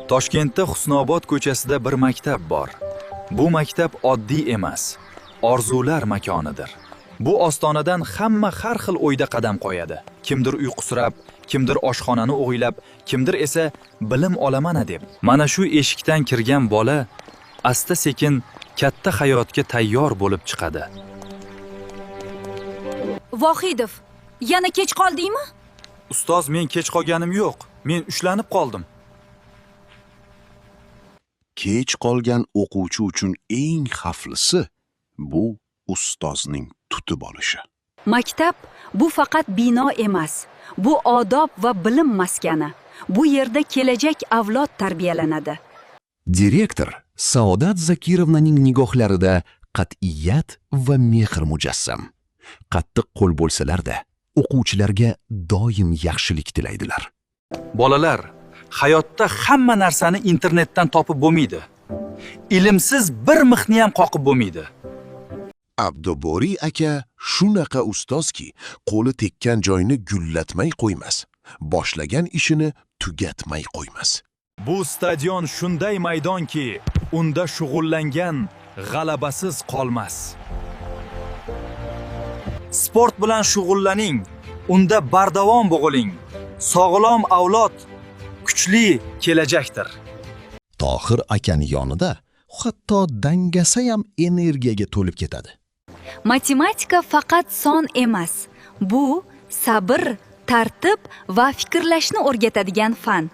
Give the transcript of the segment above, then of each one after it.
Toshkentda Husnobod ko'chasida bir maktab bor. Bu maktab oddiy emas, orzular makonidir. Bu ostonadan hamma har xil o'yda qadam qo'yadi. Kimdir uyqusirab, kimdir oshxonani o'g'ilab, kimdir esa bilim olaman deb. Mana shu eshikdan kirgan bola asta-sekin katta hayotga tayyor bo'lib chiqadi. Vohidov, yana kech qoldingmi? Ustoz, men kech qolganim yo'q. Men ushlanib qoldim. Kech qolgan o'quvchi uchun eng xavflisi bu ustozning tutib olishi. Maktab bu faqat bino emas, bu odob va bilim maskani. Bu yerda kelajak avlod tarbiyalanadi. Direktor Saodat Zakirovnaning nigohlarida qat'iyat va mehr mujassam. Qattiq qo'l bo'lsalar-da, o'quvchilarga doim yaxshilik tilaydilar. Bolalar, hayotda hamma narsani internetdan topib bo'lmaydi. Ilmsiz bir mixni ham qoqib bo'lmaydi. Abduboriy aka shunaqa ustozki, qo'li tekkan joyni gullatmay qo'ymas, boshlagan ishini tugatmay qo'ymas. Bu stadion shunday maydonki, unda shug'ullangan g'alabasiz qolmas. Sport bilan shug'ullaning, unda bardavom bo'ling. Sog'lom avlod kuchli kelajakdir. Tohir akani yonida hatto dangasa ham energiyaga to'lib ketadi. Matematika faqat son emas. Bu sabr, tartib va fikrlashni o'rgatadigan fan.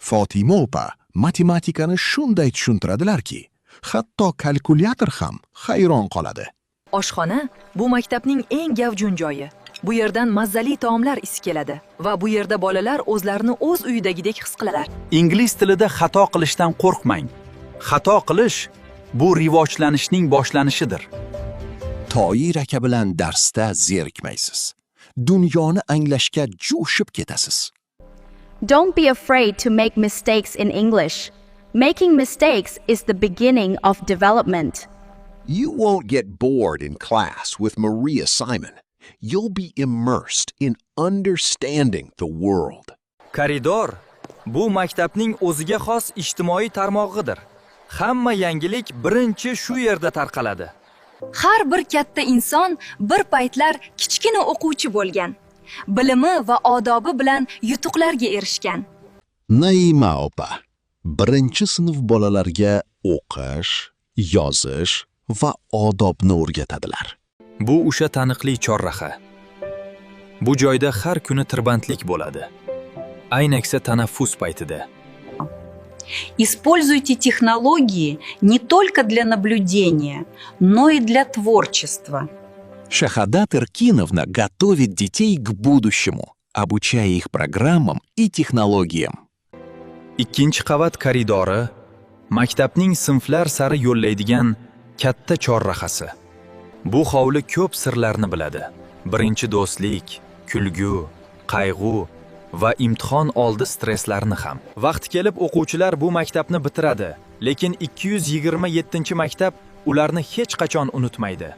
Fatima opa matematikani shunday tushuntiradilarki, hatto kalkulyator ham hayron qoladi. Oshxona bu maktabning eng gavjun joyi. Bu yerdan mazzali taomlar isi keladi va bu yerda bolalar o'zlarini o'z uyidagidek his qiladilar. Ingliz tilida xato qilishdan qo'rqmang. Xato qilish bu rivojlanishning boshlanishidir. Toir aka bilan darsda zerikmaysiz. Dunyoni anglashga jo'shib ketasiz. Don't be afraid to make mistakes in English. Making mistakes is the beginning of development. You won't get bored in class with Maria Simon. You'll be immersed in understanding the world. Koridor bu maktabning o'ziga xos ijtimoiy tarmog'idir. Hamma yangilik birinchi shu yerda tarqaladi. Har bir katta inson bir paytlar kichkina o'quvchi bo'lgan. Bilimi va odobi bilan yutuqlarga erishgan. Naima opa, birinchi sinf bolalarga o'qish, yozish va odobni o'rgatadilar. Bu o'sha taniqli chorraha. Bu joyda har kuni tirbandlik bo'ladi. Ayniqsa tanaffus paytida. Используйте технологии не только для наблюдения, но и для творчества. Шахадат Иркиновна готовит детей к будущему, обучая их программам и технологиям. Ikkinchi qavat koridori maktabning sinflar sari yo'llaydigan katta chorrahasi. Bu hovli ko'p sirlarni biladi. Birinchi do'stlik, kulgu, qayg'u va imtihon oldi stresslarni ham. Vaqt kelib o'quvchilar bu maktabni bitiradi, lekin 227-maktab ularni hech qachon unutmaydi.